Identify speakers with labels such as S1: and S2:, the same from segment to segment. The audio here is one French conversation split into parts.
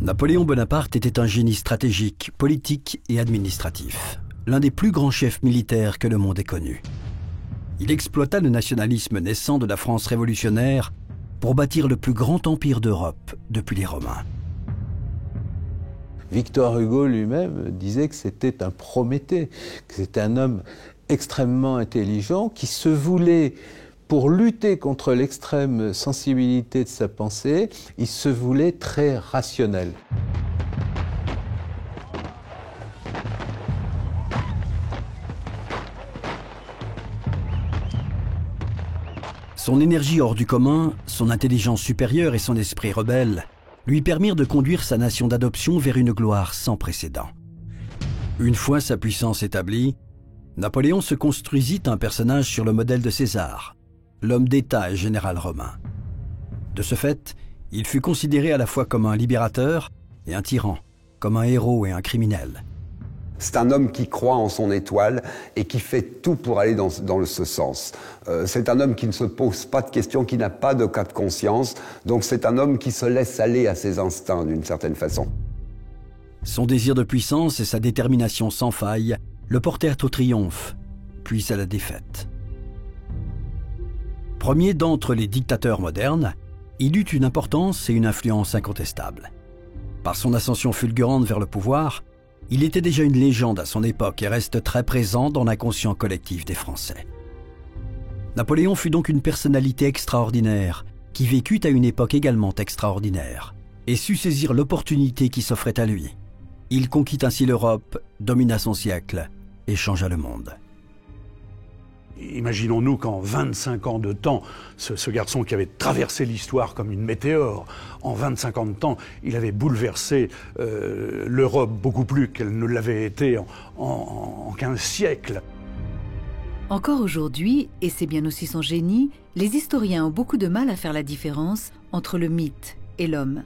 S1: Napoléon Bonaparte était un génie stratégique, politique et administratif, l'un des plus grands chefs militaires que le monde ait connu. Il exploita le nationalisme naissant de la France révolutionnaire pour bâtir le plus grand empire d'Europe depuis les Romains.
S2: Victor Hugo lui-même disait que c'était un Prométhée, que c'était un homme extrêmement intelligent qui se voulait, pour lutter contre l'extrême sensibilité de sa pensée, il se voulait très rationnel.
S1: Son énergie hors du commun, son intelligence supérieure et son esprit rebelle lui permirent de conduire sa nation d'adoption vers une gloire sans précédent. Une fois sa puissance établie, Napoléon se construisit un personnage sur le modèle de César, l'homme d'État et général romain. De ce fait, il fut considéré à la fois comme un libérateur et un tyran, comme un héros et un criminel.
S3: C'est un homme qui croit en son étoile et qui fait tout pour aller dans ce sens. C'est un homme qui ne se pose pas de questions, qui n'a pas de cas de conscience. Donc c'est un homme qui se laisse aller à ses instincts d'une certaine façon.
S1: Son désir de puissance et sa détermination sans faille le portèrent au triomphe, puis à la défaite. Premier d'entre les dictateurs modernes, il eut une importance et une influence incontestables. Par son ascension fulgurante vers le pouvoir, il était déjà une légende à son époque et reste très présent dans l'inconscient collectif des Français. Napoléon fut donc une personnalité extraordinaire, qui vécut à une époque également extraordinaire, et sut saisir l'opportunité qui s'offrait à lui. Il conquit ainsi l'Europe, domina son siècle et changea le monde.
S4: Imaginons-nous qu'en 25 ans de temps, ce garçon qui avait traversé l'histoire comme une météore, en 25 ans de temps, il avait bouleversé l'Europe beaucoup plus qu'elle ne l'avait été en 15 siècles.
S5: Encore aujourd'hui, et c'est bien aussi son génie, les historiens ont beaucoup de mal à faire la différence entre le mythe et l'homme.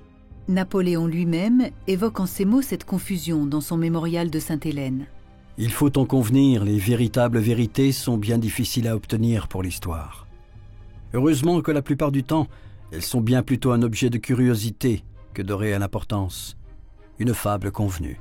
S5: Napoléon lui-même évoque en ces mots cette confusion dans son mémorial de Sainte-Hélène.
S1: Il faut en convenir, les véritables vérités sont bien difficiles à obtenir pour l'histoire. Heureusement que la plupart du temps, elles sont bien plutôt un objet de curiosité que de réelle importance, une fable convenue.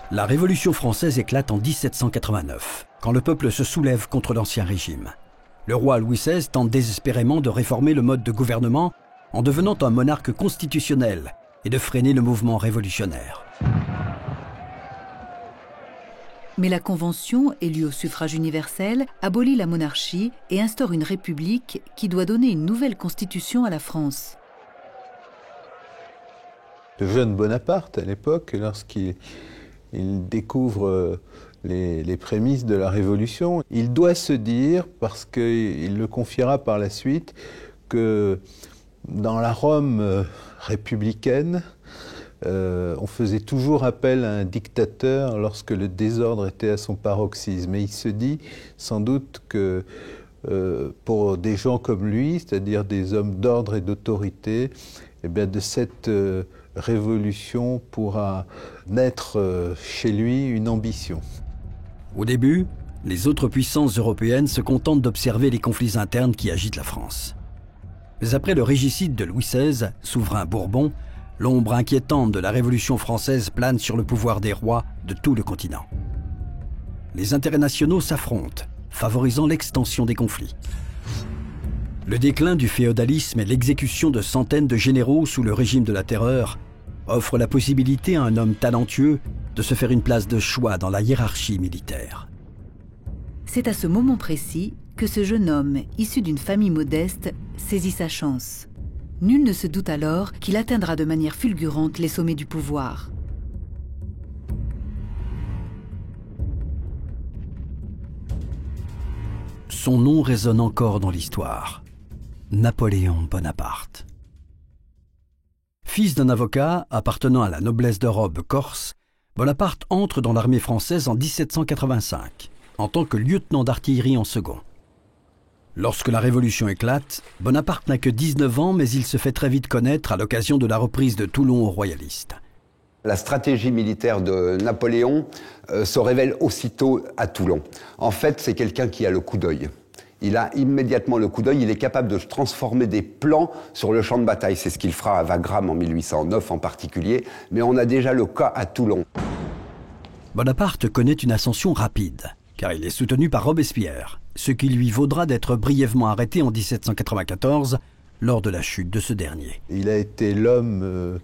S1: La Révolution française éclate en 1789, quand le peuple se soulève contre l'Ancien Régime. Le roi Louis XVI tente désespérément de réformer le mode de gouvernement en devenant un monarque constitutionnel et de freiner le mouvement révolutionnaire.
S5: Mais la Convention, élue au suffrage universel, abolit la monarchie et instaure une république qui doit donner une nouvelle constitution à la France.
S2: Le jeune Bonaparte, à l'époque, lorsqu'il découvre les prémices de la Révolution, il doit se dire, parce qu'il le confiera par la suite, que dans la Rome républicaine, on faisait toujours appel à un dictateur lorsque le désordre était à son paroxysme. Et il se dit sans doute que pour des gens comme lui, c'est-à-dire des hommes d'ordre et d'autorité, eh bien de cette révolution pourra naître chez lui une ambition.
S1: Au début, les autres puissances européennes se contentent d'observer les conflits internes qui agitent la France. Mais après le régicide de Louis XVI, souverain bourbon, l'ombre inquiétante de la Révolution française plane sur le pouvoir des rois de tout le continent. Les intérêts nationaux s'affrontent, favorisant l'extension des conflits. Le déclin du féodalisme et l'exécution de centaines de généraux sous le régime de la Terreur offrent la possibilité à un homme talentueux de se faire une place de choix dans la hiérarchie militaire.
S5: C'est à ce moment précis que ce jeune homme, issu d'une famille modeste, saisit sa chance. Nul ne se doute alors qu'il atteindra de manière fulgurante les sommets du pouvoir.
S1: Son nom résonne encore dans l'histoire. Napoléon Bonaparte. Fils d'un avocat appartenant à la noblesse de robe corse, Bonaparte entre dans l'armée française en 1785, en tant que lieutenant d'artillerie en second. Lorsque la Révolution éclate, Bonaparte n'a que 19 ans, mais il se fait très vite connaître à l'occasion de la reprise de Toulon aux royalistes.
S3: La stratégie militaire de Napoléon se révèle aussitôt à Toulon. En fait, c'est quelqu'un qui a le coup d'œil. Il a immédiatement le coup d'œil, il est capable de transformer des plans sur le champ de bataille. C'est ce qu'il fera à Wagram en 1809 en particulier, mais on a déjà le cas à Toulon.
S1: Bonaparte connaît une ascension rapide, car il est soutenu par Robespierre, ce qui lui vaudra d'être brièvement arrêté en 1794 lors de la chute de ce dernier.
S2: Il a été l'homme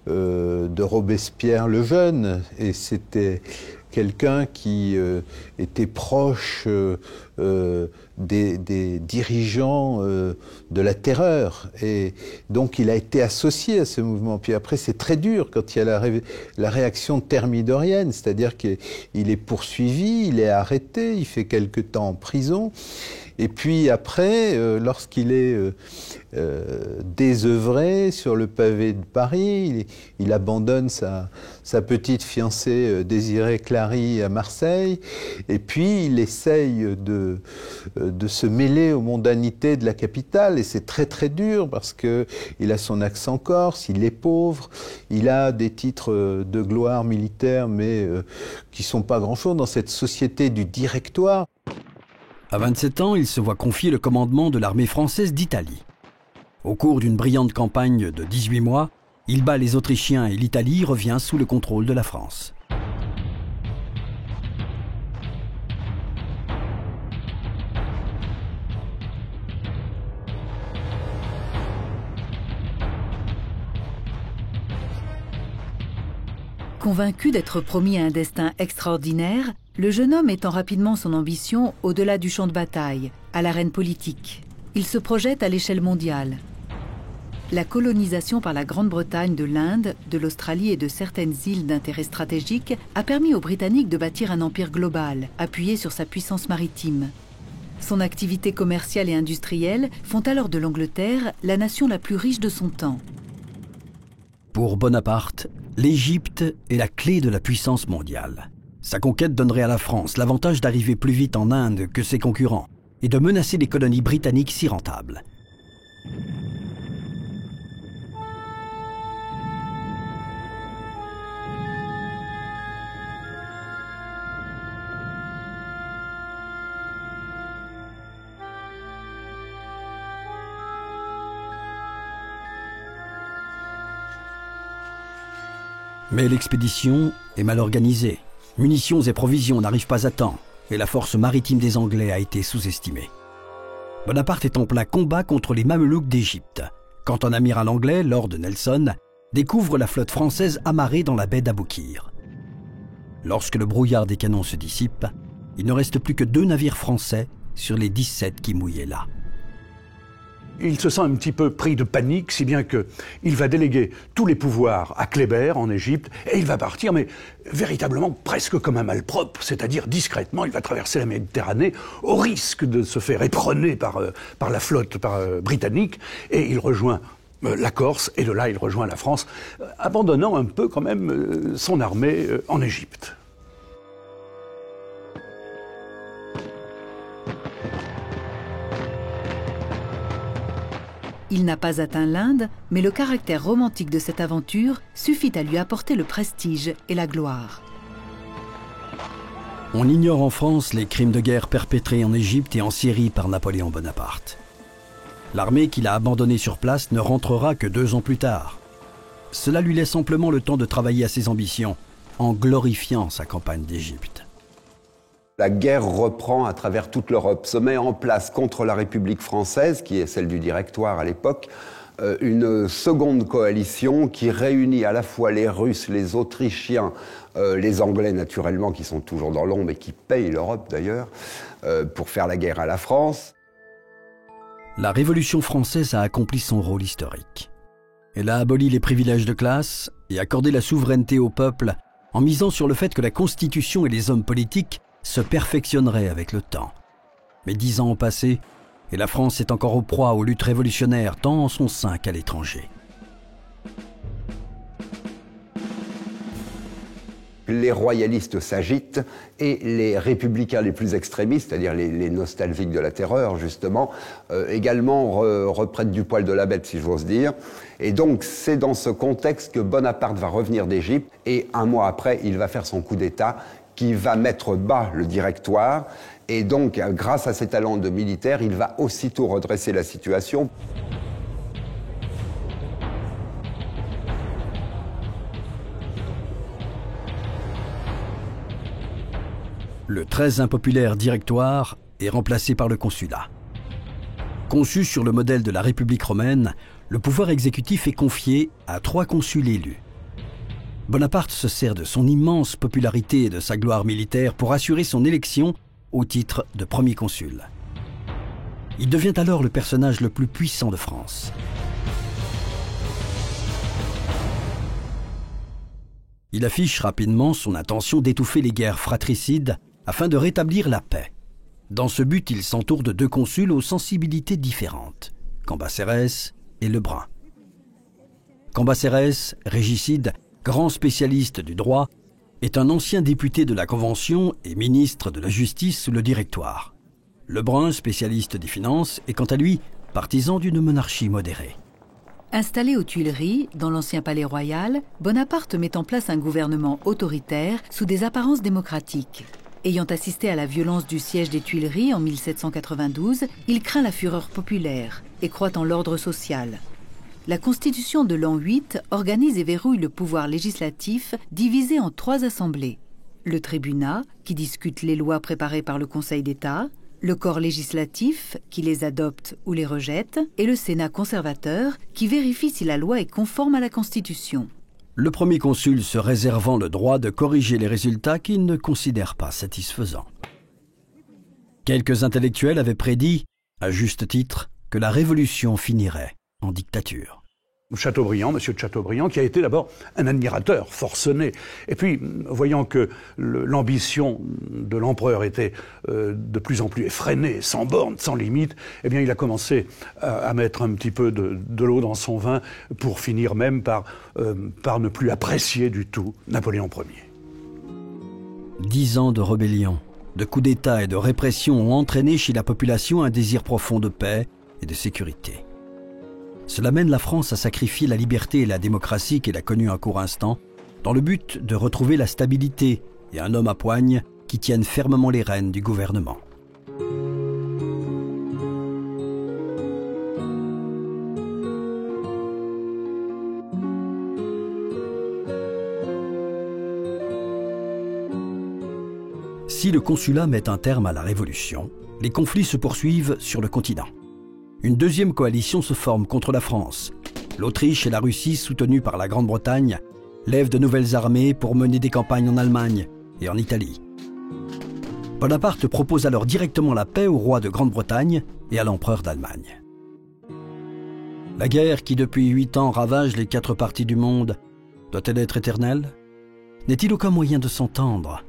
S2: de Robespierre le Jeune, et c'était quelqu'un qui était proche des dirigeants de la terreur. Et donc il a été associé à ce mouvement. Puis après, c'est très dur quand il y a la réaction thermidorienne, c'est-à-dire qu'il est poursuivi, il est arrêté, il fait quelque temps en prison. Et puis après, lorsqu'il est désœuvré sur le pavé de Paris, il abandonne sa petite fiancée Désirée Clary à Marseille, et puis il essaye de se mêler aux mondanités de la capitale, et c'est très très dur parce que il a son accent corse, il est pauvre, il a des titres de gloire militaire, mais qui sont pas grand-chose dans cette société du directoire.
S1: À 27 ans, il se voit confier le commandement de l'armée française d'Italie. Au cours d'une brillante campagne de 18 mois, il bat les Autrichiens et l'Italie revient sous le contrôle de la France.
S5: Convaincu d'être promis à un destin extraordinaire, le jeune homme étend rapidement son ambition au-delà du champ de bataille, à l'arène politique. Il se projette à l'échelle mondiale. La colonisation par la Grande-Bretagne de l'Inde, de l'Australie et de certaines îles d'intérêt stratégique a permis aux Britanniques de bâtir un empire global, appuyé sur sa puissance maritime. Son activité commerciale et industrielle font alors de l'Angleterre la nation la plus riche de son temps.
S1: Pour Bonaparte, l'Égypte est la clé de la puissance mondiale. Sa conquête donnerait à la France l'avantage d'arriver plus vite en Inde que ses concurrents et de menacer les colonies britanniques si rentables. Mais l'expédition est mal organisée. Munitions et provisions n'arrivent pas à temps, et la force maritime des Anglais a été sous-estimée. Bonaparte est en plein combat contre les Mamelouks d'Égypte, quand un amiral anglais, Lord Nelson, découvre la flotte française amarrée dans la baie d'Aboukir. Lorsque le brouillard des canons se dissipe, il ne reste plus que 2 navires français sur les 17 qui mouillaient là.
S4: Il se sent un petit peu pris de panique, si bien qu'il va déléguer tous les pouvoirs à Kléber, en Égypte, et il va partir, mais véritablement presque comme un malpropre, c'est-à-dire discrètement, il va traverser la Méditerranée au risque de se faire éperonner par la flotte britannique, et il rejoint la Corse, et de là il rejoint la France, abandonnant un peu quand même son armée en Égypte.
S5: Il n'a pas atteint l'Inde, mais le caractère romantique de cette aventure suffit à lui apporter le prestige et la gloire.
S1: On ignore en France les crimes de guerre perpétrés en Égypte et en Syrie par Napoléon Bonaparte. L'armée qu'il a abandonnée sur place ne rentrera que 2 ans plus tard. Cela lui laisse amplement le temps de travailler à ses ambitions, en glorifiant sa campagne d'Égypte.
S3: La guerre reprend à travers toute l'Europe, se met en place contre la République française, qui est celle du Directoire à l'époque, une seconde coalition qui réunit à la fois les Russes, les Autrichiens, les Anglais naturellement, qui sont toujours dans l'ombre et qui payent l'Europe d'ailleurs, pour faire la guerre à la France.
S1: La Révolution française a accompli son rôle historique. Elle a aboli les privilèges de classe et accordé la souveraineté au peuple en misant sur le fait que la Constitution et les hommes politiques se perfectionnerait avec le temps. Mais 10 ans ont passé et la France est encore aux proies aux luttes révolutionnaires tant en son sein qu'à l'étranger.
S3: Les royalistes s'agitent et les républicains les plus extrémistes, c'est-à-dire les nostalgiques de la terreur, justement, également reprennent du poil de la bête, si j'ose dire. Et donc, c'est dans ce contexte que Bonaparte va revenir d'Égypte et un mois après, il va faire son coup d'État qui va mettre bas le Directoire. Et donc, grâce à ses talents de militaire, il va aussitôt redresser la situation.
S1: Le très impopulaire Directoire est remplacé par le consulat. Conçu sur le modèle de la République romaine, le pouvoir exécutif est confié à 3 consuls élus. Bonaparte se sert de son immense popularité et de sa gloire militaire pour assurer son élection au titre de premier consul. Il devient alors le personnage le plus puissant de France. Il affiche rapidement son intention d'étouffer les guerres fratricides afin de rétablir la paix. Dans ce but, il s'entoure de 2 consuls aux sensibilités différentes, Cambacérès et Lebrun. Cambacérès, régicide, grand spécialiste du droit, est un ancien député de la Convention et ministre de la Justice sous le Directoire. Lebrun, spécialiste des finances, est quant à lui partisan d'une monarchie modérée.
S5: Installé aux Tuileries, dans l'ancien palais royal, Bonaparte met en place un gouvernement autoritaire sous des apparences démocratiques. Ayant assisté à la violence du siège des Tuileries en 1792, il craint la fureur populaire et croit en l'ordre social. La Constitution de l'an 8 organise et verrouille le pouvoir législatif divisé en 3 assemblées. Le tribunat, qui discute les lois préparées par le Conseil d'État, le corps législatif, qui les adopte ou les rejette, et le Sénat conservateur, qui vérifie si la loi est conforme à la Constitution.
S1: Le premier consul se réservant le droit de corriger les résultats qu'il ne considère pas satisfaisants. Quelques intellectuels avaient prédit, à juste titre, que la Révolution finirait en dictature.
S4: Chateaubriand, monsieur de Chateaubriand, qui a été d'abord un admirateur forcené. Et puis, voyant que l'ambition de l'empereur était de plus en plus effrénée, sans borne, sans limite, eh bien, il a commencé à mettre un petit peu de l'eau dans son vin pour finir même par ne plus apprécier du tout Napoléon Ier.
S1: 10 ans de rébellion, de coups d'État et de répression ont entraîné chez la population un désir profond de paix et de sécurité. Cela mène la France à sacrifier la liberté et la démocratie qu'elle a connue un court instant, dans le but de retrouver la stabilité et un homme à poigne qui tienne fermement les rênes du gouvernement. Si le consulat met un terme à la Révolution, les conflits se poursuivent sur le continent. Une deuxième coalition se forme contre la France. L'Autriche et la Russie, soutenues par la Grande-Bretagne, lèvent de nouvelles armées pour mener des campagnes en Allemagne et en Italie. Bonaparte propose alors directement la paix au roi de Grande-Bretagne et à l'empereur d'Allemagne. La guerre qui depuis 8 ans ravage les 4 parties du monde, doit-elle être éternelle? N'est-il aucun moyen de s'entendre?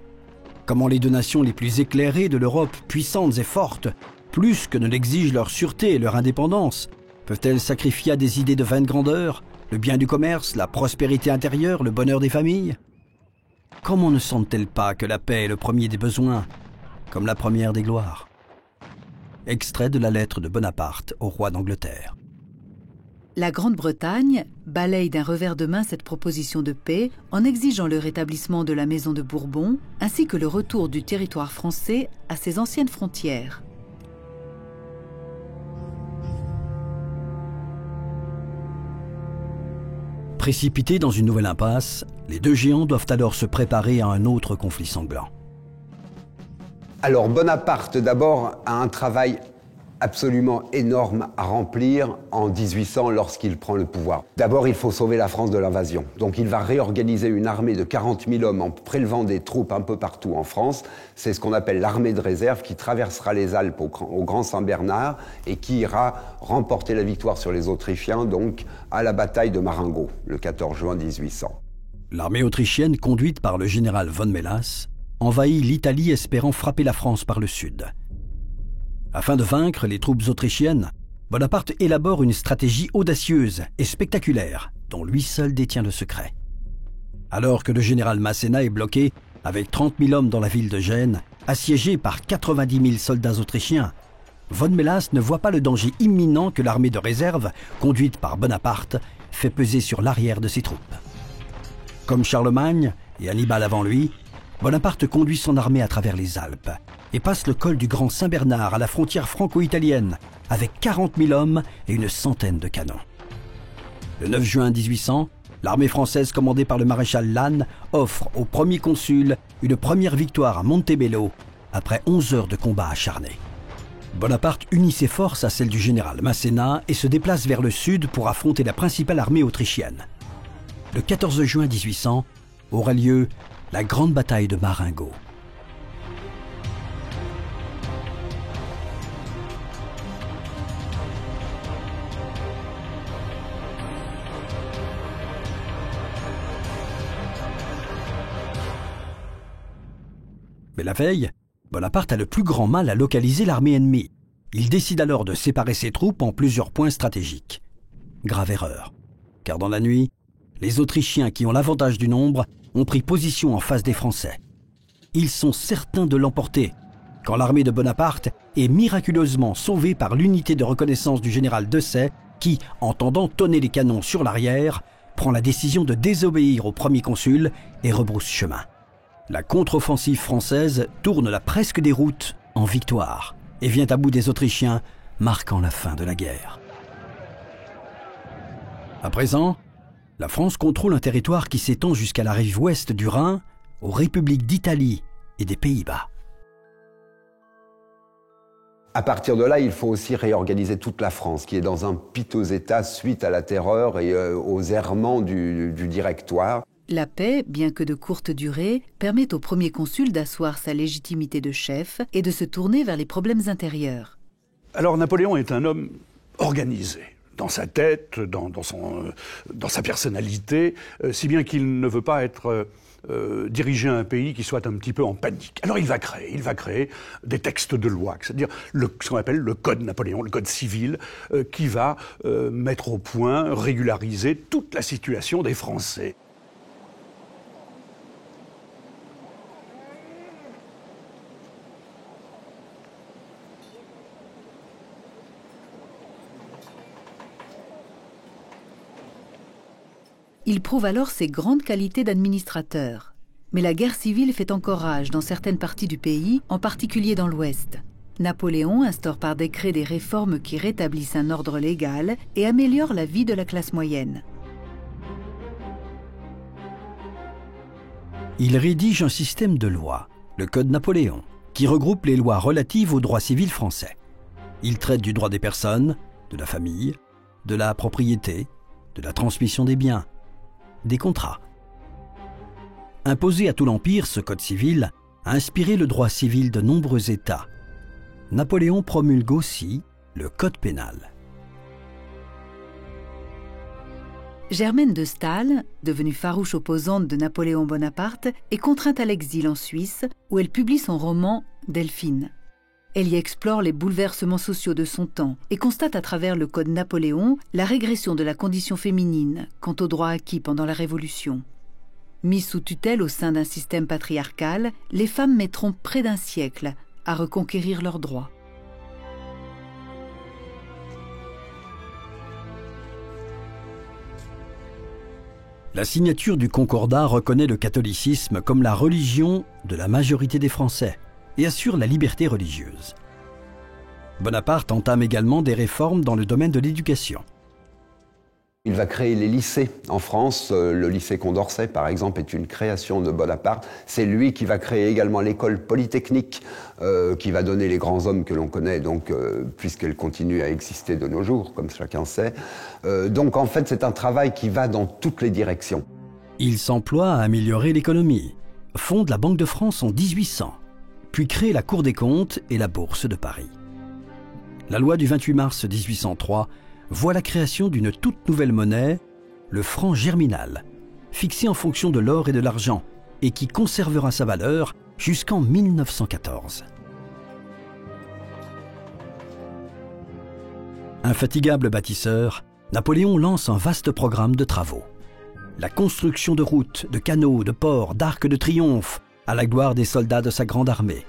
S1: Comment les 2 nations les plus éclairées de l'Europe, puissantes et fortes, plus que ne l'exigent leur sûreté et leur indépendance, peuvent-elles sacrifier à des idées de vaine grandeur, le bien du commerce, la prospérité intérieure, le bonheur des familles? Comment ne sentent-elles pas que la paix est le premier des besoins, comme la première des gloires? Extrait de la lettre de Bonaparte au roi d'Angleterre.
S5: La Grande-Bretagne balaye d'un revers de main cette proposition de paix en exigeant le rétablissement de la Maison de Bourbon ainsi que le retour du territoire français à ses anciennes frontières.
S1: Précipités dans une nouvelle impasse, les 2 géants doivent alors se préparer à un autre conflit sanglant.
S3: Alors Bonaparte, d'abord, a un travail absolument énorme à remplir en 1800 lorsqu'il prend le pouvoir. D'abord, il faut sauver la France de l'invasion. Donc il va réorganiser une armée de 40 000 hommes en prélevant des troupes un peu partout en France. C'est ce qu'on appelle l'armée de réserve qui traversera les Alpes au Grand Saint-Bernard et qui ira remporter la victoire sur les Autrichiens, donc à la bataille de Marengo, le 14 juin 1800.
S1: L'armée autrichienne, conduite par le général von Mélas, envahit l'Italie espérant frapper la France par le sud. Afin de vaincre les troupes autrichiennes, Bonaparte élabore une stratégie audacieuse et spectaculaire dont lui seul détient le secret. Alors que le général Masséna est bloqué avec 30 000 hommes dans la ville de Gênes, assiégé par 90 000 soldats autrichiens, von Mélas ne voit pas le danger imminent que l'armée de réserve, conduite par Bonaparte, fait peser sur l'arrière de ses troupes. Comme Charlemagne et Hannibal avant lui, Bonaparte conduit son armée à travers les Alpes et passe le col du Grand Saint-Bernard à la frontière franco-italienne avec 40 000 hommes et une centaine de canons. Le 9 juin 1800, l'armée française commandée par le maréchal Lannes offre au premier consul une première victoire à Montebello après 11 heures de combat acharné. Bonaparte unit ses forces à celles du général Masséna et se déplace vers le sud pour affronter la principale armée autrichienne. Le 14 juin 1800 aura lieu la grande bataille de Marengo. Mais la veille, Bonaparte a le plus grand mal à localiser l'armée ennemie. Il décide alors de séparer ses troupes en plusieurs points stratégiques. Grave erreur, car dans la nuit, les Autrichiens qui ont l'avantage du nombre ont pris position en face des Français. Ils sont certains de l'emporter, quand l'armée de Bonaparte est miraculeusement sauvée par l'unité de reconnaissance du général Dessay qui, entendant tonner les canons sur l'arrière, prend la décision de désobéir au premier consul et rebrousse chemin. La contre-offensive française tourne la presque déroute en victoire et vient à bout des Autrichiens, marquant la fin de la guerre. À présent, la France contrôle un territoire qui s'étend jusqu'à la rive ouest du Rhin, aux républiques d'Italie et des Pays-Bas.
S3: À partir de là, il faut aussi réorganiser toute la France, qui est dans un piteux état suite à la terreur et aux errements du Directoire.
S5: La paix, bien que de courte durée, permet au premier consul d'asseoir sa légitimité de chef et de se tourner vers les problèmes intérieurs.
S4: Alors Napoléon est un homme organisé, dans sa tête, dans sa personnalité, si bien qu'il ne veut pas diriger un pays qui soit un petit peu en panique. Alors il va créer des textes de loi, c'est-à-dire ce qu'on appelle le Code Napoléon, le Code civil, qui va mettre au point, régulariser toute la situation des Français.
S5: Il prouve alors ses grandes qualités d'administrateur. Mais la guerre civile fait encore rage dans certaines parties du pays, en particulier dans l'Ouest. Napoléon instaure par décret des réformes qui rétablissent un ordre légal et améliorent la vie de la classe moyenne.
S1: Il rédige un système de lois, le Code Napoléon, qui regroupe les lois relatives au droit civil français. Il traite du droit des personnes, de la famille, de la propriété, de la transmission des biens, des contrats. Imposé à tout l'Empire, ce code civil a inspiré le droit civil de nombreux États. Napoléon promulgue aussi le code pénal.
S5: Germaine de Staël, devenue farouche opposante de Napoléon Bonaparte, est contrainte à l'exil en Suisse, où elle publie son roman « Delphine ». Elle y explore les bouleversements sociaux de son temps et constate à travers le Code Napoléon la régression de la condition féminine quant aux droits acquis pendant la Révolution. Mises sous tutelle au sein d'un système patriarcal, les femmes mettront près d'un siècle à reconquérir leurs droits.
S1: La signature du Concordat reconnaît le catholicisme comme la religion de la majorité des Français et assure la liberté religieuse. Bonaparte entame également des réformes dans le domaine de l'éducation.
S3: Il va créer les lycées en France. Le lycée Condorcet, par exemple, est une création de Bonaparte. C'est lui qui va créer également l'école polytechnique, qui va donner les grands hommes que l'on connaît, donc, puisqu'elle continue à exister de nos jours, comme chacun sait. Donc, en fait, c'est un travail qui va dans toutes les directions.
S1: Il s'emploie à améliorer l'économie, fonde la Banque de France en 1800, puis crée la Cour des comptes et la Bourse de Paris. La loi du 28 mars 1803 voit la création d'une toute nouvelle monnaie, le franc germinal, fixé en fonction de l'or et de l'argent et qui conservera sa valeur jusqu'en 1914. Infatigable bâtisseur, Napoléon lance un vaste programme de travaux. la construction de routes, de canaux, de ports, d'arcs de triomphe, à la gloire des soldats de sa grande armée.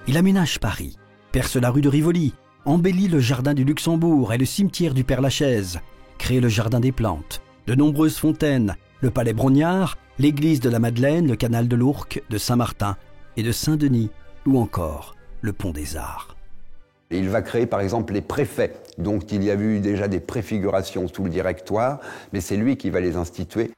S1: Il aménage Paris, perce la rue de Rivoli, embellit le jardin du Luxembourg et le cimetière du Père-Lachaise, crée le jardin des plantes, de nombreuses fontaines, le palais Brognard, l'église de la Madeleine, le canal de l'Ourcq, de Saint-Martin et de Saint-Denis, ou encore le pont des Arts.
S3: Il va créer par exemple les préfets, donc il y a eu déjà des préfigurations sous le directoire, mais c'est lui qui va les instituer.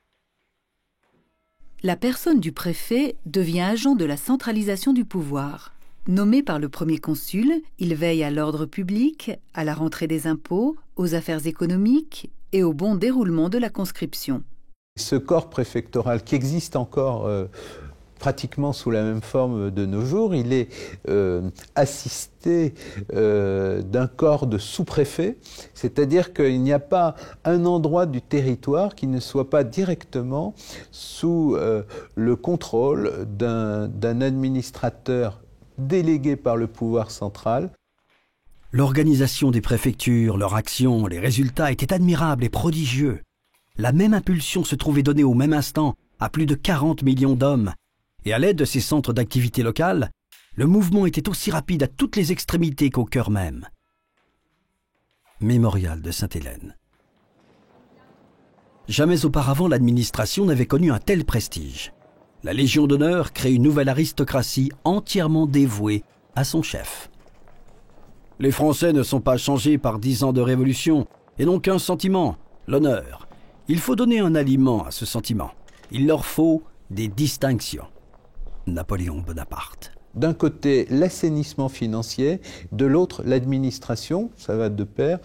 S5: La personne du préfet devient agent de la centralisation du pouvoir. Nommé par le premier consul, il veille à l'ordre public, à la rentrée des impôts, aux affaires économiques et au bon déroulement de la conscription.
S2: Ce corps préfectoral qui existe encore pratiquement sous la même forme de nos jours, il est assisté d'un corps de sous-préfet, c'est-à-dire qu'il n'y a pas un endroit du territoire qui ne soit pas directement sous le contrôle d'un administrateur délégué par le pouvoir central.
S1: L'organisation des préfectures, leur action, les résultats étaient admirables et prodigieux. La même impulsion se trouvait donnée au même instant à plus de 40 millions d'hommes. Et à l'aide de ces centres d'activité locale, le mouvement était aussi rapide à toutes les extrémités qu'au cœur même. Mémorial de Sainte-Hélène. Jamais auparavant l'administration n'avait connu un tel prestige. La Légion d'honneur crée une nouvelle aristocratie entièrement dévouée à son chef. Les Français ne sont pas changés par 10 ans de révolution et n'ont qu'un sentiment, l'honneur. Il faut donner un aliment à ce sentiment. Il leur faut des distinctions. Napoléon Bonaparte.
S2: D'un côté, l'assainissement financier, de l'autre, l'administration, ça va de pair,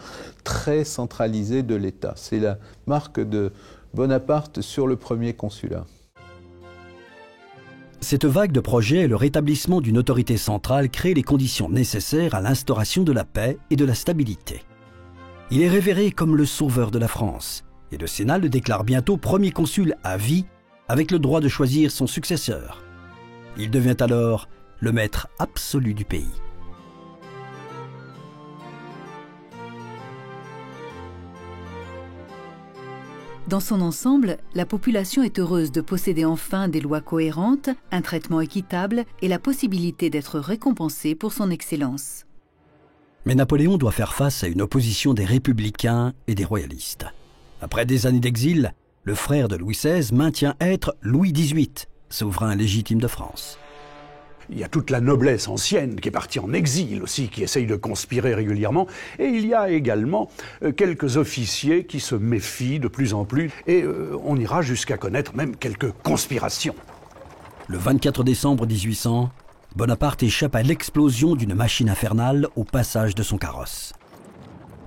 S2: très centralisée de l'État. C'est la marque de Bonaparte sur le premier consulat.
S1: Cette vague de projets et le rétablissement d'une autorité centrale créent les conditions nécessaires à l'instauration de la paix et de la stabilité. Il est révéré comme le sauveur de la France, et le Sénat le déclare bientôt premier consul à vie, avec le droit de choisir son successeur. Il devient alors le maître absolu du pays.
S5: Dans son ensemble, la population est heureuse de posséder enfin des lois cohérentes, un traitement équitable et la possibilité d'être récompensée pour son excellence.
S1: Mais Napoléon doit faire face à une opposition des républicains et des royalistes. Après des années d'exil, le frère de Louis XVI maintient être Louis XVIII, souverain légitime de France.
S4: Il y a toute la noblesse ancienne qui est partie en exil aussi, qui essaye de conspirer régulièrement. Et il y a également quelques officiers qui se méfient de plus en plus. Et on ira jusqu'à connaître même quelques conspirations.
S1: Le 24 décembre 1800, Bonaparte échappe à l'explosion d'une machine infernale au passage de son carrosse.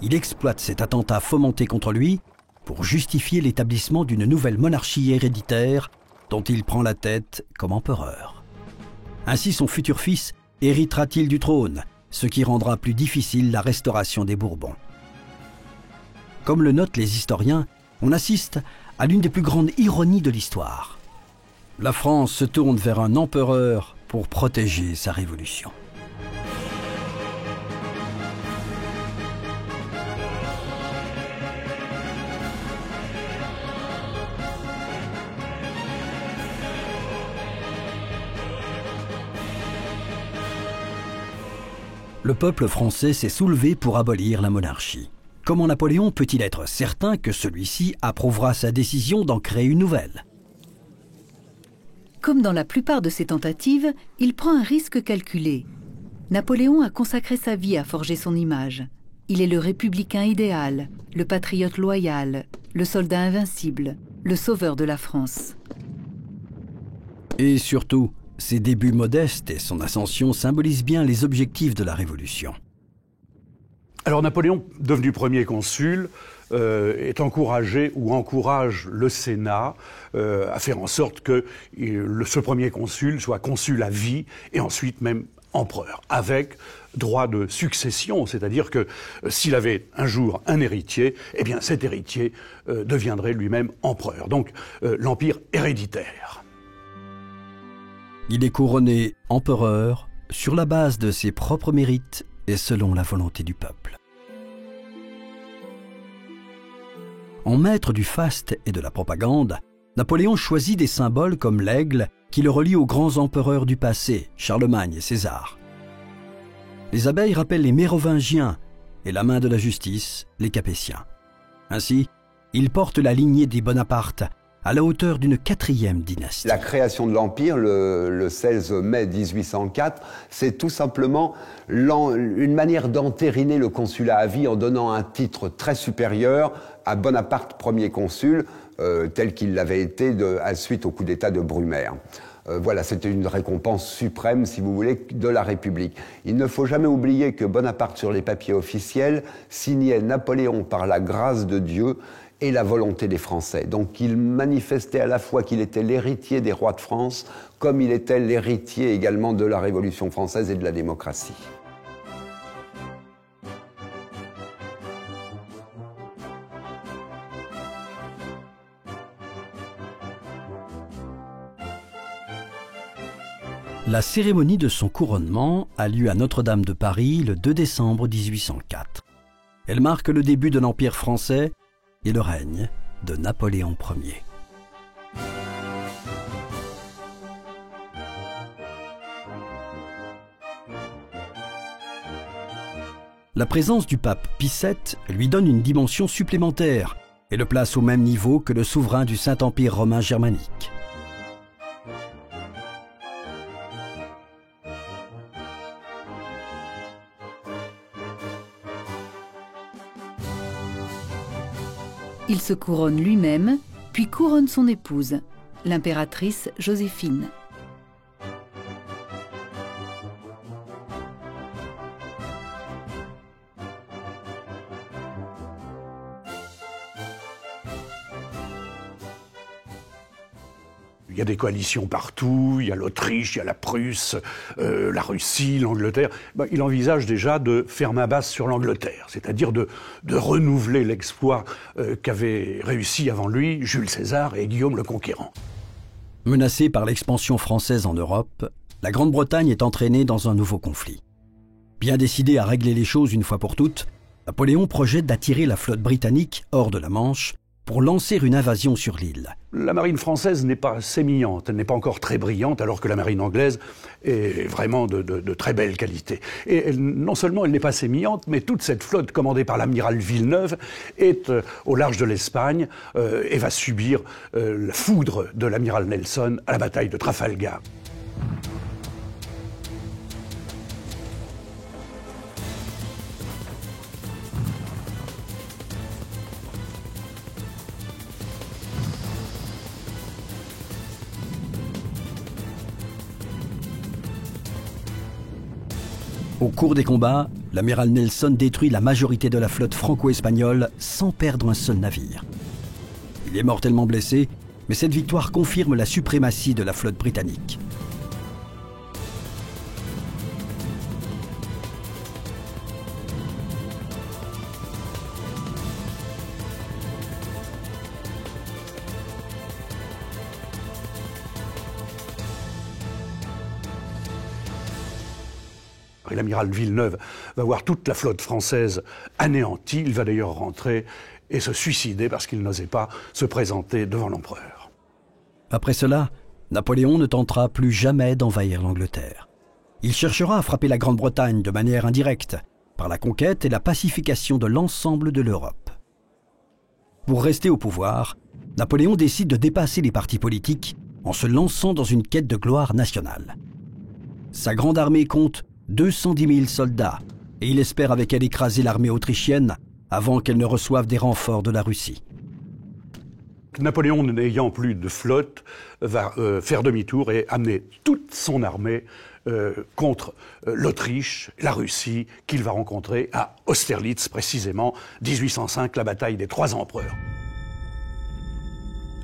S1: Il exploite cet attentat fomenté contre lui pour justifier l'établissement d'une nouvelle monarchie héréditaire dont il prend la tête comme empereur. Ainsi son futur fils héritera-t-il du trône, ce qui rendra plus difficile la restauration des Bourbons. Comme le notent les historiens, on assiste à l'une des plus grandes ironies de l'histoire. La France se tourne vers un empereur pour protéger sa révolution. Le peuple français s'est soulevé pour abolir la monarchie. Comment Napoléon peut-il être certain que celui-ci approuvera sa décision d'en créer une nouvelle ?
S5: Comme dans la plupart de ses tentatives, il prend un risque calculé. Napoléon a consacré sa vie à forger son image. Il est le républicain idéal, le patriote loyal, le soldat invincible, le sauveur de la France.
S1: Et surtout, ses débuts modestes et son ascension symbolisent bien les objectifs de la Révolution.
S4: Alors Napoléon, devenu premier consul, est encouragé ou encourage le Sénat à faire en sorte que ce premier consul soit consul à vie et ensuite même empereur, avec droit de succession, c'est-à-dire que s'il avait un jour un héritier, eh bien cet héritier deviendrait lui-même empereur. Donc l'empire héréditaire.
S1: Il est couronné empereur sur la base de ses propres mérites et selon la volonté du peuple. En maître du faste et de la propagande, Napoléon choisit des symboles comme l'aigle qui le relie aux grands empereurs du passé, Charlemagne et César. Les abeilles rappellent les Mérovingiens et la main de la justice, les Capétiens. Ainsi, il porte la lignée des Bonaparte à la hauteur d'une 4e dynastie.
S3: La création de l'Empire, le 16 mai 1804, c'est tout simplement une manière d'entériner le consulat à vie en donnant un titre très supérieur à Bonaparte, premier consul, tel qu'il l'avait été suite au coup d'État de Brumaire. Voilà, c'était une récompense suprême, si vous voulez, de la République. Il ne faut jamais oublier que Bonaparte, sur les papiers officiels, signait Napoléon par la grâce de Dieu et la volonté des Français. Donc il manifestait à la fois qu'il était l'héritier des rois de France, comme il était l'héritier également de la Révolution française et de la démocratie.
S1: La cérémonie de son couronnement a lieu à Notre-Dame de Paris le 2 décembre 1804. Elle marque le début de l'Empire français et le règne de Napoléon Ier. La présence du pape Pie VII lui donne une dimension supplémentaire et le place au même niveau que le souverain du Saint-Empire romain germanique.
S5: Il se couronne lui-même, puis couronne son épouse, l'impératrice Joséphine.
S4: Il y a des coalitions partout, il y a l'Autriche, il y a la Prusse, la Russie, l'Angleterre. Il envisage déjà de faire main basse sur l'Angleterre, c'est-à-dire de renouveler l'exploit qu'avaient réussi avant lui Jules César et Guillaume le Conquérant.
S1: Menacée par l'expansion française en Europe, la Grande-Bretagne est entraînée dans un nouveau conflit. Bien décidé à régler les choses une fois pour toutes, Napoléon projette d'attirer la flotte britannique hors de la Manche pour lancer une invasion sur l'île.
S4: La marine française n'est pas sémillante, elle n'est pas encore très brillante, alors que la marine anglaise est vraiment de très belle qualité. Et non seulement elle n'est pas sémillante, mais toute cette flotte commandée par l'amiral Villeneuve est au large de l'Espagne et va subir la foudre de l'amiral Nelson à la bataille de Trafalgar.
S1: Au cours des combats, l'amiral Nelson détruit la majorité de la flotte franco-espagnole sans perdre un seul navire. Il est mortellement blessé, mais cette victoire confirme la suprématie de la flotte britannique.
S4: Et l'amiral Villeneuve va voir toute la flotte française anéantie. Il va d'ailleurs rentrer et se suicider parce qu'il n'osait pas se présenter devant l'empereur.
S1: Après cela, Napoléon ne tentera plus jamais d'envahir l'Angleterre. Il cherchera à frapper la Grande-Bretagne de manière indirecte, par la conquête et la pacification de l'ensemble de l'Europe. Pour rester au pouvoir, Napoléon décide de dépasser les partis politiques en se lançant dans une quête de gloire nationale. Sa grande armée compte 210 000 soldats et il espère avec elle écraser l'armée autrichienne avant qu'elle ne reçoive des renforts de la Russie.
S4: Napoléon, n'ayant plus de flotte, va faire demi-tour et amener toute son armée contre l'Autriche, la Russie, qu'il va rencontrer à Austerlitz, précisément, 1805, la bataille des 3 empereurs.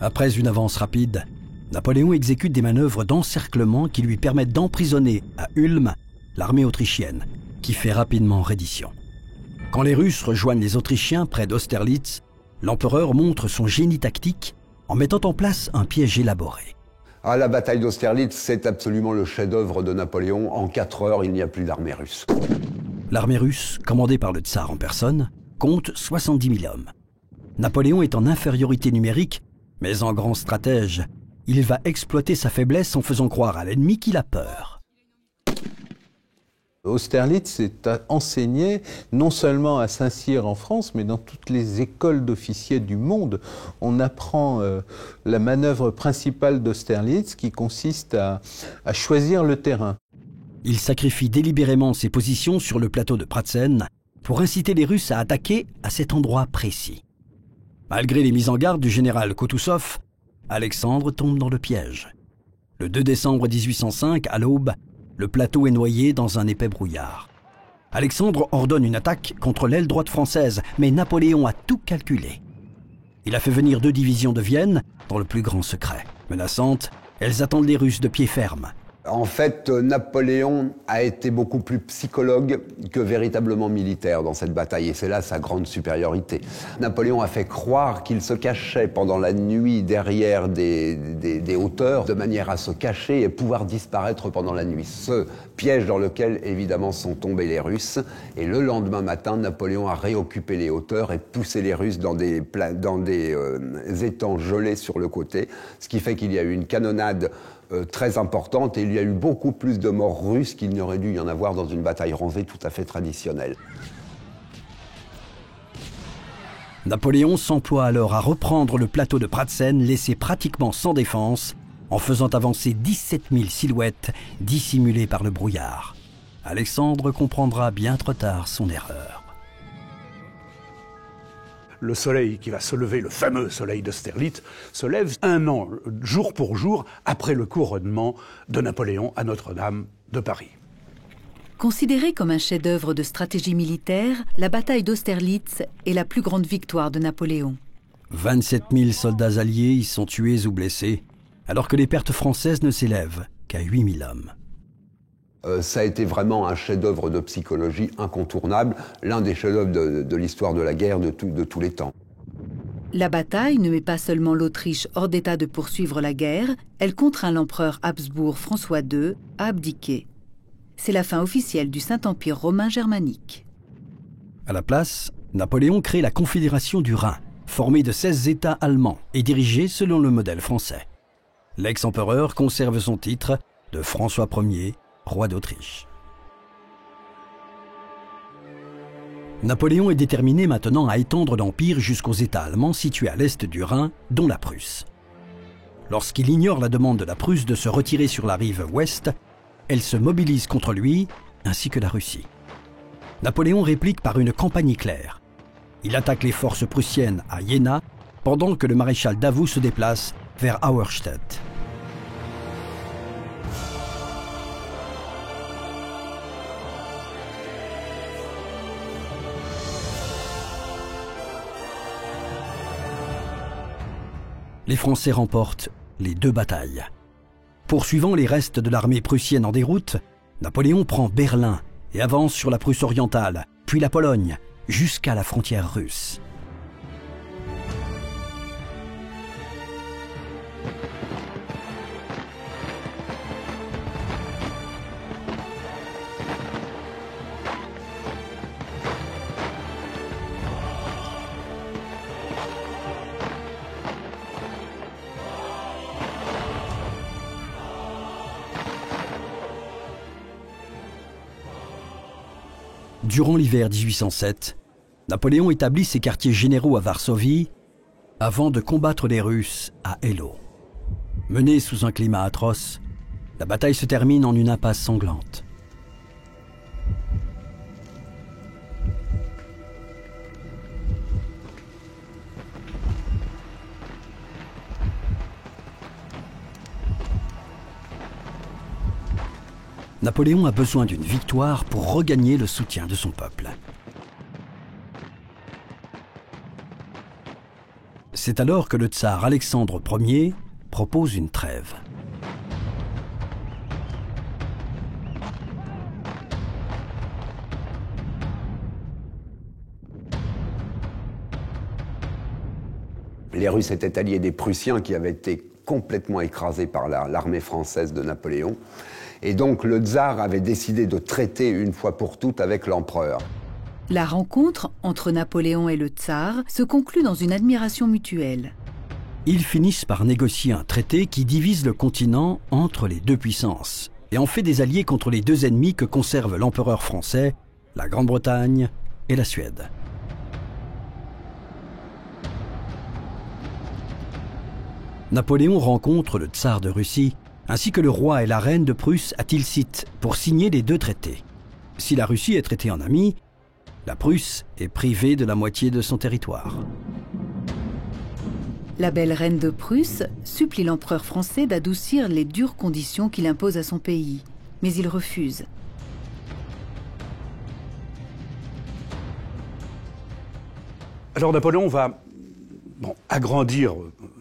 S1: Après une avance rapide, Napoléon exécute des manœuvres d'encerclement qui lui permettent d'emprisonner à Ulm l'armée autrichienne, qui fait rapidement reddition. Quand les Russes rejoignent les Autrichiens près d'Austerlitz, l'empereur montre son génie tactique en mettant en place un piège élaboré.
S3: Ah, la bataille d'Austerlitz, c'est absolument le chef-d'œuvre de Napoléon. En 4 heures, il n'y a plus d'armée russe.
S1: L'armée russe, commandée par le tsar en personne, compte 70 000 hommes. Napoléon est en infériorité numérique, Mais en grand stratège, il va exploiter sa faiblesse en faisant croire à l'ennemi qu'il a peur.
S2: Austerlitz est enseigné non seulement à Saint-Cyr en France, mais dans toutes les écoles d'officiers du monde. On apprend la manœuvre principale d'Austerlitz qui consiste à choisir le terrain.
S1: Il sacrifie délibérément ses positions sur le plateau de Pratzen pour inciter les Russes à attaquer à cet endroit précis. Malgré les mises en garde du général Koutousov, Alexandre tombe dans le piège. Le 2 décembre 1805, à l'aube, le plateau est noyé dans un épais brouillard. Alexandre ordonne une attaque contre l'aile droite française, mais Napoléon a tout calculé. Il a fait venir 2 divisions de Vienne dans le plus grand secret. Menaçantes, elles attendent les Russes de pied ferme.
S3: En fait, Napoléon a été beaucoup plus psychologue que véritablement militaire dans cette bataille, et c'est là sa grande supériorité. Napoléon a fait croire qu'il se cachait pendant la nuit derrière des hauteurs, de manière à se cacher et pouvoir disparaître pendant la nuit. Ce piège dans lequel, évidemment, sont tombés les Russes. Et le lendemain matin, Napoléon a réoccupé les hauteurs et poussé les Russes dans des étangs gelés sur le côté, ce qui fait qu'il y a eu une canonnade très importante, et il y a eu beaucoup plus de morts russes qu'il n'y aurait dû y en avoir dans une bataille rangée tout à fait traditionnelle.
S1: Napoléon s'emploie alors à reprendre le plateau de Pratzen, laissé pratiquement sans défense, en faisant avancer 17 000 silhouettes dissimulées par le brouillard. Alexandre comprendra bien trop tard son erreur.
S4: Le soleil qui va se lever, le fameux soleil d'Austerlitz, se lève 1 an, jour pour jour, après le couronnement de Napoléon à Notre-Dame de Paris.
S5: Considérée comme un chef-d'œuvre de stratégie militaire, la bataille d'Austerlitz est la plus grande victoire de Napoléon.
S1: 27 000 soldats alliés y sont tués ou blessés, alors que les pertes françaises ne s'élèvent qu'à 8 000 hommes.
S3: Ça a été vraiment un chef-d'œuvre de psychologie incontournable, l'un des chefs-d'œuvre de l'histoire de la guerre de tous les temps.
S5: La bataille ne met pas seulement l'Autriche hors d'état de poursuivre la guerre, elle contraint l'empereur Habsbourg François II à abdiquer. C'est la fin officielle du Saint-Empire romain germanique.
S1: À la place, Napoléon crée la Confédération du Rhin, formée de 16 États allemands et dirigée selon le modèle français. L'ex-empereur conserve son titre de François Ier, roi d'Autriche. Napoléon est déterminé maintenant à étendre l'Empire jusqu'aux États allemands situés à l'est du Rhin, dont la Prusse. Lorsqu'il ignore la demande de la Prusse de se retirer sur la rive ouest, elle se mobilise contre lui, ainsi que la Russie. Napoléon réplique par une campagne éclair. Il attaque les forces prussiennes à Jena, pendant que le maréchal Davout se déplace vers Auerstedt. Les Français remportent les 2 batailles. Poursuivant les restes de l'armée prussienne en déroute, Napoléon prend Berlin et avance sur la Prusse orientale, puis la Pologne, jusqu'à la frontière russe. Durant l'hiver 1807, Napoléon établit ses quartiers généraux à Varsovie avant de combattre les Russes à Eylau. Menée sous un climat atroce, la bataille se termine en une impasse sanglante. Napoléon a besoin d'une victoire pour regagner le soutien de son peuple. C'est alors que le tsar Alexandre Ier propose une trêve.
S3: Les Russes étaient alliés des Prussiens qui avaient été complètement écrasés par l'armée française de Napoléon. Et donc le tsar avait décidé de traiter une fois pour toutes avec l'empereur.
S5: La rencontre entre Napoléon et le tsar se conclut dans une admiration mutuelle.
S1: Ils finissent par négocier un traité qui divise le continent entre les deux puissances et en fait des alliés contre les deux ennemis que conserve l'empereur français, la Grande-Bretagne et la Suède. Napoléon rencontre le tsar de Russie ainsi que le roi et la reine de Prusse à Tilsit pour signer les deux traités. Si la Russie est traitée en ami, la Prusse est privée de la moitié de son territoire.
S5: La belle reine de Prusse supplie l'empereur français d'adoucir les dures conditions qu'il impose à son pays, mais il refuse.
S4: Alors Napoléon va agrandir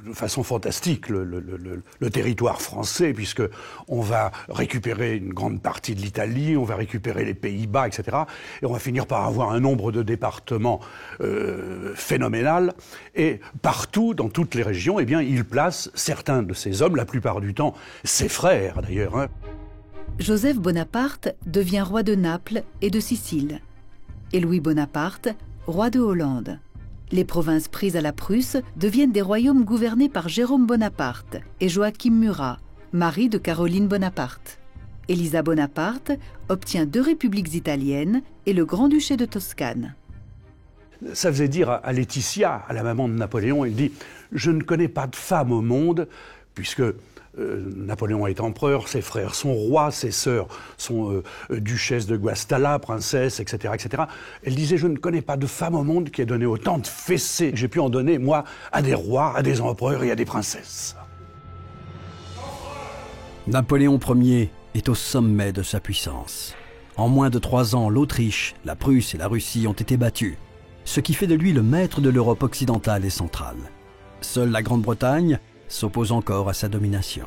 S4: de façon fantastique le territoire français, puisque on va récupérer une grande partie de l'Italie, on va récupérer les Pays-Bas, etc. Et on va finir par avoir un nombre de départements phénoménal. Et partout, dans toutes les régions, eh bien, il place certains de ses hommes, la plupart du temps ses frères d'ailleurs. Hein.
S5: Joseph Bonaparte devient roi de Naples et de Sicile. Et Louis Bonaparte, roi de Hollande. Les provinces prises à la Prusse deviennent des royaumes gouvernés par Jérôme Bonaparte et Joachim Murat, mari de Caroline Bonaparte. Elisa Bonaparte obtient 2 républiques italiennes et le Grand-Duché de Toscane.
S4: Ça faisait dire à Laetitia, à la maman de Napoléon, il dit « Je ne connais pas de femme au monde, puisque Napoléon est empereur, ses frères sont rois, ses sœurs sont duchesses de Guastalla, princesses, etc., etc. » Elle disait « Je ne connais pas de femme au monde qui ait donné autant de fessées. J'ai pu en donner, moi, à des rois, à des empereurs et à des princesses. »
S1: Napoléon Ier est au sommet de sa puissance. En moins de 3 ans, l'Autriche, la Prusse et la Russie ont été battues, ce qui fait de lui le maître de l'Europe occidentale et centrale. Seule la Grande-Bretagne s'oppose encore à sa domination.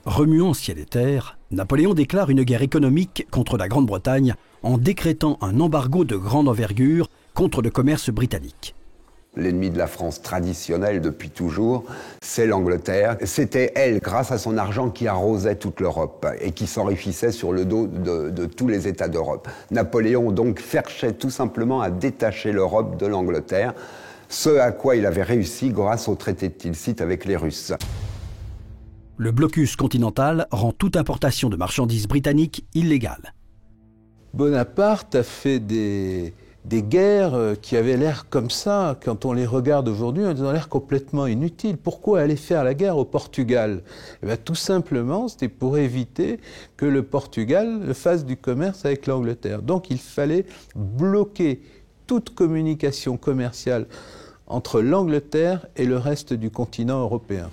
S1: Remuant ciel et terre, Napoléon déclare une guerre économique contre la Grande-Bretagne en décrétant un embargo de grande envergure contre le commerce britannique.
S3: L'ennemi de la France traditionnelle depuis toujours, c'est l'Angleterre. C'était elle, grâce à son argent, qui arrosait toute l'Europe et qui s'enrichissait sur le dos de tous les États d'Europe. Napoléon donc cherchait tout simplement à détacher l'Europe de l'Angleterre, ce à quoi il avait réussi grâce au traité de Tilsit avec les Russes.
S1: Le blocus continental rend toute importation de marchandises britanniques illégale.
S2: Bonaparte a fait des guerres qui avaient l'air comme ça, quand on les regarde aujourd'hui, elles ont l'air complètement inutiles. Pourquoi aller faire la guerre au Portugal? Eh bien, tout simplement, c'était pour éviter que le Portugal fasse du commerce avec l'Angleterre. Donc il fallait bloquer toute communication commerciale entre l'Angleterre et le reste du continent européen.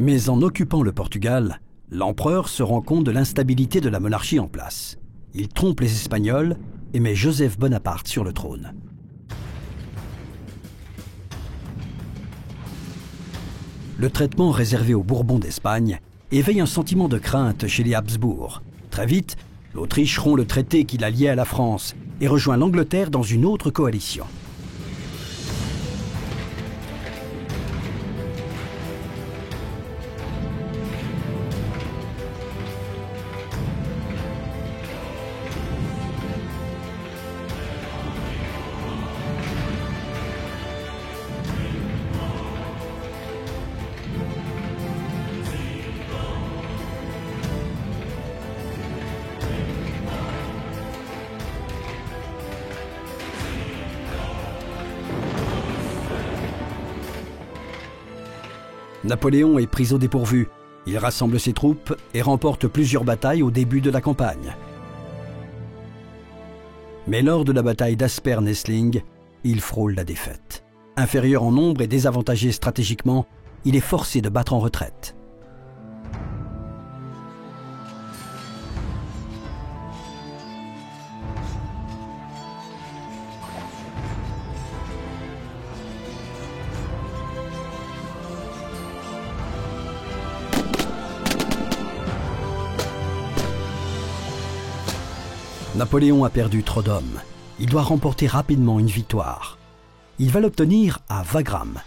S1: Mais en occupant le Portugal, l'empereur se rend compte de l'instabilité de la monarchie en place. Il trompe les Espagnols et met Joseph Bonaparte sur le trône. Le traitement réservé aux Bourbons d'Espagne éveille un sentiment de crainte chez les Habsbourg. Très vite, l'Autriche rompt le traité qui la liait à la France et rejoint l'Angleterre dans une autre coalition. Napoléon est pris au dépourvu. Il rassemble ses troupes et remporte plusieurs batailles au début de la campagne. Mais lors de la bataille d'Aspern-Essling, il frôle la défaite. Inférieur en nombre et désavantagé stratégiquement, il est forcé de battre en retraite. Napoléon a perdu trop d'hommes. Il doit remporter rapidement une victoire. Il va l'obtenir à Wagram.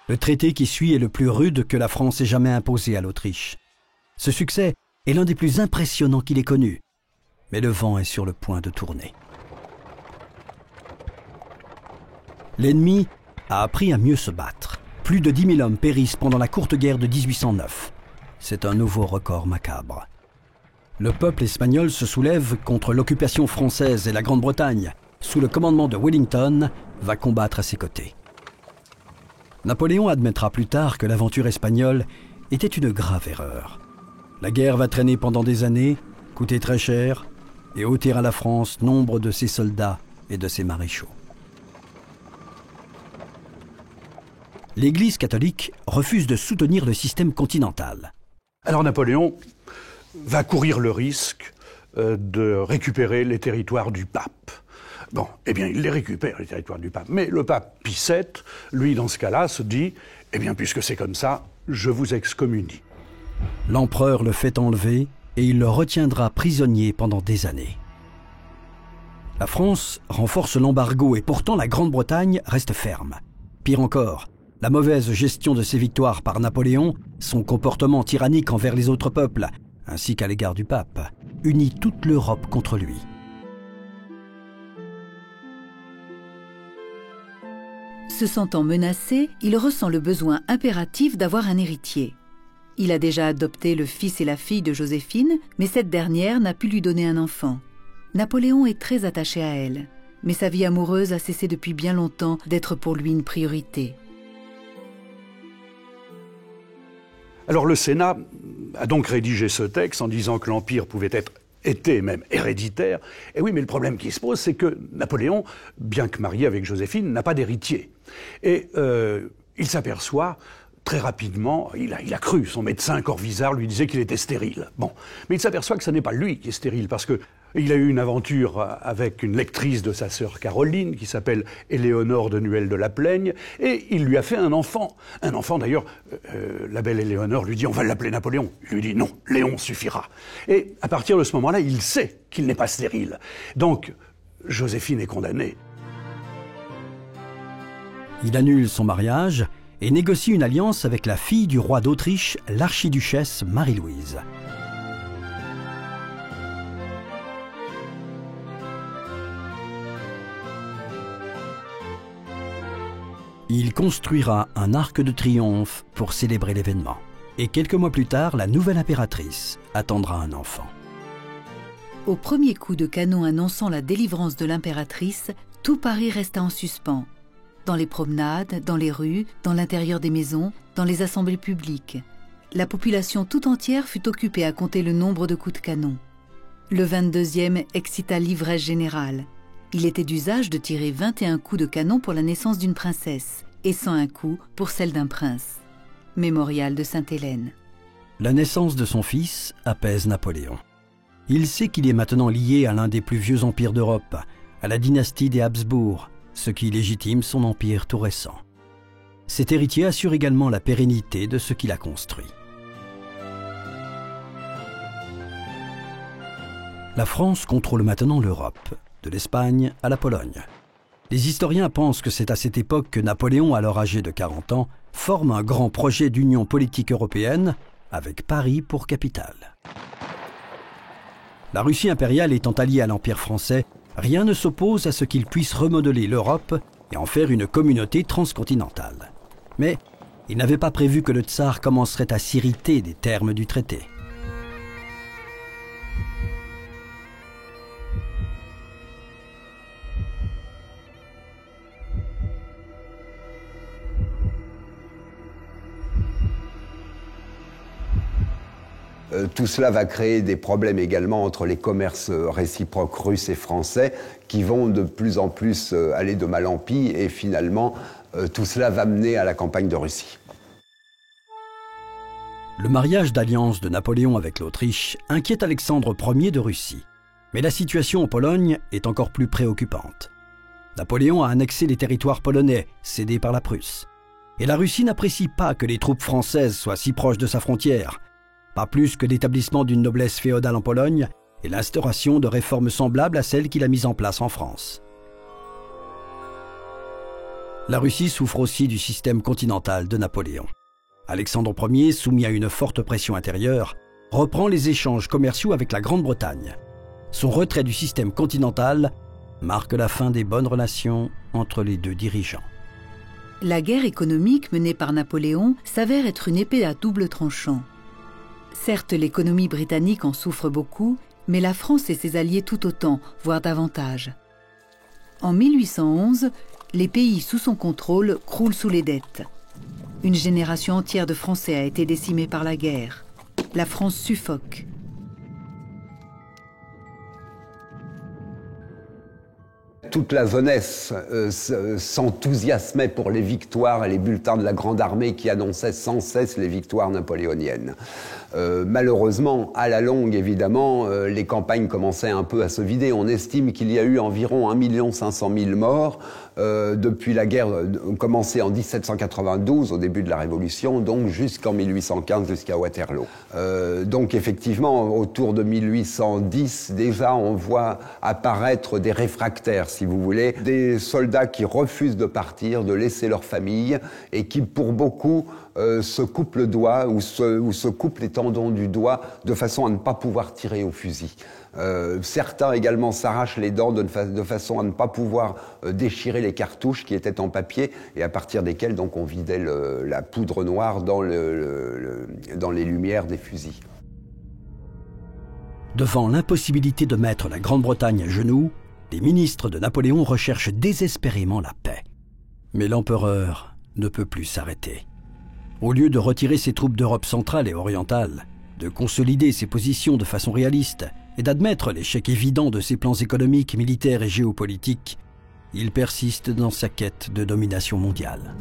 S1: Le traité qui suit est le plus rude que la France ait jamais imposé à l'Autriche. Ce succès est l'un des plus impressionnants qu'il ait connu. Mais le vent est sur le point de tourner. L'ennemi a appris à mieux se battre. Plus de 10 000 hommes périssent pendant la courte guerre de 1809. C'est un nouveau record macabre. Le peuple espagnol se soulève contre l'occupation française et la Grande-Bretagne, sous le commandement de Wellington, va combattre à ses côtés. Napoléon admettra plus tard que l'aventure espagnole était une grave erreur. La guerre va traîner pendant des années, coûter très cher et ôter à la France nombre de ses soldats et de ses maréchaux. L'Église catholique refuse de soutenir le système continental.
S4: Alors Napoléon va courir le risque de récupérer les territoires du pape. Bon, eh bien, il les récupère, les territoires du pape. Mais le pape Pie VII, lui, dans ce cas-là, se dit « Eh bien, puisque c'est comme ça, je vous excommunie. »
S1: L'empereur le fait enlever et il le retiendra prisonnier pendant des années. La France renforce l'embargo et pourtant la Grande-Bretagne reste ferme. Pire encore, la mauvaise gestion de ses victoires par Napoléon, son comportement tyrannique envers les autres peuples, ainsi qu'à l'égard du pape, unit toute l'Europe contre lui.
S5: Se sentant menacé, il ressent le besoin impératif d'avoir un héritier. Il a déjà adopté le fils et la fille de Joséphine, mais cette dernière n'a pu lui donner un enfant. Napoléon est très attaché à elle, mais sa vie amoureuse a cessé depuis bien longtemps d'être pour lui une priorité.
S4: Alors le Sénat a donc rédigé ce texte en disant que l'Empire pouvait était même héréditaire. Et oui, mais le problème qui se pose, c'est que Napoléon, bien que marié avec Joséphine, n'a pas d'héritier. Et il s'aperçoit très rapidement, il a cru, son médecin Corvisart lui disait qu'il était stérile. Bon, mais il s'aperçoit que ce n'est pas lui qui est stérile, parce que il a eu une aventure avec une lectrice de sa sœur Caroline, qui s'appelle Éléonore de Nuel de la Plaigne, et il lui a fait un enfant. Un enfant, d'ailleurs, la belle Éléonore lui dit « On va l'appeler Napoléon ». Il lui dit « Non, Léon suffira ». Et à partir de ce moment-là, il sait qu'il n'est pas stérile. Donc, Joséphine est condamnée.
S1: Il annule son mariage et négocie une alliance avec la fille du roi d'Autriche, l'archiduchesse Marie-Louise. Il construira un arc de triomphe pour célébrer l'événement. Et quelques mois plus tard, la nouvelle impératrice attendra un enfant.
S5: Au premier coup de canon annonçant la délivrance de l'impératrice, tout Paris resta en suspens. Dans les promenades, dans les rues, dans l'intérieur des maisons, dans les assemblées publiques. La population tout entière fut occupée à compter le nombre de coups de canon. Le 22e excita l'ivresse générale. Il était d'usage de tirer 21 coups de canon pour la naissance d'une princesse et 101 coups pour celle d'un prince. Mémorial de Sainte-Hélène.
S1: La naissance de son fils apaise Napoléon. Il sait qu'il est maintenant lié à l'un des plus vieux empires d'Europe, à la dynastie des Habsbourg, ce qui légitime son empire tout récent. Cet héritier assure également la pérennité de ce qu'il a construit. La France contrôle maintenant l'Europe, de l'Espagne à la Pologne. Les historiens pensent que c'est à cette époque que Napoléon, alors âgé de 40 ans, forme un grand projet d'union politique européenne, avec Paris pour capitale. La Russie impériale étant alliée à l'Empire français, rien ne s'oppose à ce qu'il puisse remodeler l'Europe et en faire une communauté transcontinentale. Mais il n'avait pas prévu que le tsar commencerait à s'irriter des termes du traité.
S3: Tout cela va créer des problèmes également entre les commerces réciproques russes et français qui vont de plus en plus aller de mal en pis et finalement tout cela va mener à la campagne de Russie.
S1: Le mariage d'alliance de Napoléon avec l'Autriche inquiète Alexandre Ier de Russie. Mais la situation en Pologne est encore plus préoccupante. Napoléon a annexé les territoires polonais cédés par la Prusse. Et la Russie n'apprécie pas que les troupes françaises soient si proches de sa frontière. Pas plus que l'établissement d'une noblesse féodale en Pologne et l'instauration de réformes semblables à celles qu'il a mises en place en France. La Russie souffre aussi du système continental de Napoléon. Alexandre Ier, soumis à une forte pression intérieure, reprend les échanges commerciaux avec la Grande-Bretagne. Son retrait du système continental marque la fin des bonnes relations entre les deux dirigeants.
S5: La guerre économique menée par Napoléon s'avère être une épée à double tranchant. Certes, l'économie britannique en souffre beaucoup, mais la France et ses alliés tout autant, voire davantage. En 1811, les pays sous son contrôle croulent sous les dettes. Une génération entière de Français a été décimée par la guerre. La France suffoque.
S3: Toute la jeunesse s'enthousiasmait pour les victoires et les bulletins de la Grande Armée qui annonçaient sans cesse les victoires napoléoniennes. Malheureusement, à la longue, évidemment, les campagnes commençaient un peu à se vider. On estime qu'il y a eu environ 1 500 000 morts depuis la guerre commencée en 1792, au début de la Révolution, donc jusqu'en 1815, jusqu'à Waterloo. Donc effectivement, autour de 1810, déjà, on voit apparaître des réfractaires, si vous voulez, des soldats qui refusent de partir, de laisser leur famille, et qui, pour beaucoup, se coupent le doigt ou se coupent les tendons du doigt de façon à ne pas pouvoir tirer au fusil. Certains également s'arrachent les dents de façon à ne pas pouvoir déchirer les cartouches qui étaient en papier et à partir desquelles donc on vidait la poudre noire dans les lumières des fusils.
S1: Devant l'impossibilité de mettre la Grande-Bretagne à genoux, les ministres de Napoléon recherchent désespérément la paix. Mais l'empereur ne peut plus s'arrêter. Au lieu de retirer ses troupes d'Europe centrale et orientale, de consolider ses positions de façon réaliste et d'admettre l'échec évident de ses plans économiques, militaires et géopolitiques, il persiste dans sa quête de domination mondiale.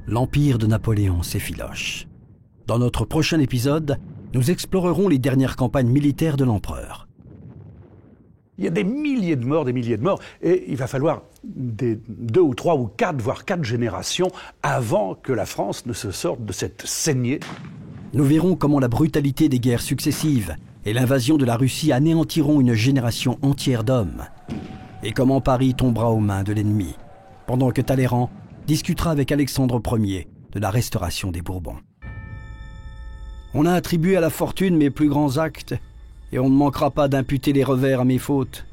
S1: L'empire de Napoléon s'effiloche. Dans notre prochain épisode, nous explorerons les dernières campagnes militaires de l'empereur.
S4: Il y a des milliers de morts, et il va falloir 2 ou 3 ou 4, voire 4 générations avant que la France ne se sorte de cette saignée.
S1: Nous verrons comment la brutalité des guerres successives et l'invasion de la Russie anéantiront une génération entière d'hommes, et comment Paris tombera aux mains de l'ennemi, pendant que Talleyrand discutera avec Alexandre Ier de la restauration des Bourbons. On a attribué à la fortune mes plus grands actes, et on ne manquera pas d'imputer les revers à mes fautes.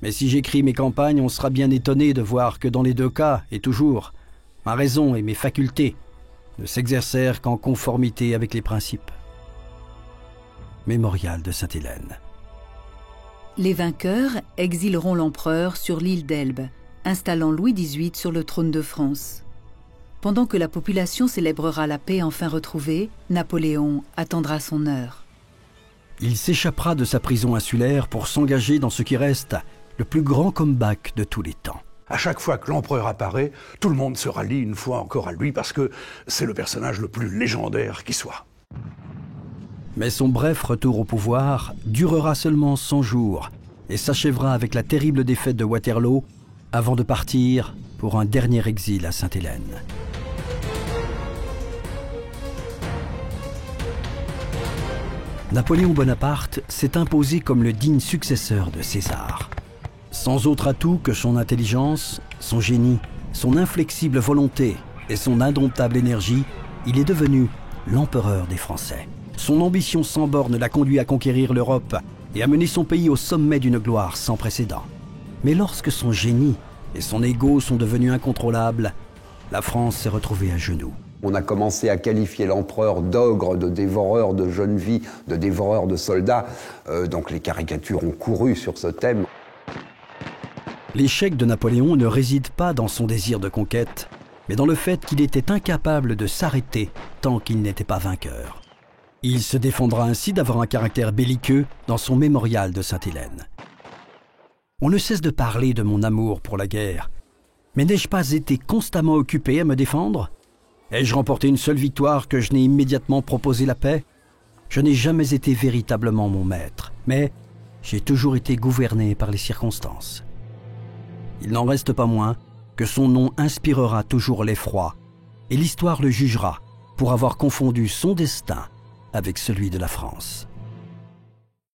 S1: Mais si j'écris mes campagnes, on sera bien étonné de voir que dans les 2 cas, et toujours, ma raison et mes facultés ne s'exercèrent qu'en conformité avec les principes. Mémorial de Sainte-Hélène.
S5: Les vainqueurs exileront l'empereur sur l'île d'Elbe, installant Louis XVIII sur le trône de France. Pendant que la population célébrera la paix enfin retrouvée, Napoléon attendra son heure.
S1: Il s'échappera de sa prison insulaire pour s'engager dans ce qui reste le plus grand comeback de tous les temps.
S4: À chaque fois que l'empereur apparaît, tout le monde se rallie une fois encore à lui parce que c'est le personnage le plus légendaire qui soit.
S1: Mais son bref retour au pouvoir durera seulement 100 jours et s'achèvera avec la terrible défaite de Waterloo avant de partir pour un dernier exil à Sainte-Hélène. Napoléon Bonaparte s'est imposé comme le digne successeur de César. Sans autre atout que son intelligence, son génie, son inflexible volonté et son indomptable énergie, il est devenu l'empereur des Français. Son ambition sans borne l'a conduit à conquérir l'Europe et à mener son pays au sommet d'une gloire sans précédent. Mais lorsque son génie et son ego sont devenus incontrôlables, la France s'est retrouvée à genoux.
S3: On a commencé à qualifier l'empereur d'ogre, de dévoreur de jeunes vies, de dévoreur de soldats. Donc les caricatures ont couru sur ce thème.
S1: L'échec de Napoléon ne réside pas dans son désir de conquête, mais dans le fait qu'il était incapable de s'arrêter tant qu'il n'était pas vainqueur. Il se défendra ainsi d'avoir un caractère belliqueux dans son mémorial de Sainte-Hélène. On ne cesse de parler de mon amour pour la guerre, mais n'ai-je pas été constamment occupé à me défendre ? Ai-je remporté une seule victoire que je n'ai immédiatement proposé la paix ? Je n'ai jamais été véritablement mon maître, mais j'ai toujours été gouverné par les circonstances. il n'en reste pas moins que son nom inspirera toujours l'effroi, et l'histoire le jugera pour avoir confondu son destin avec celui de la France.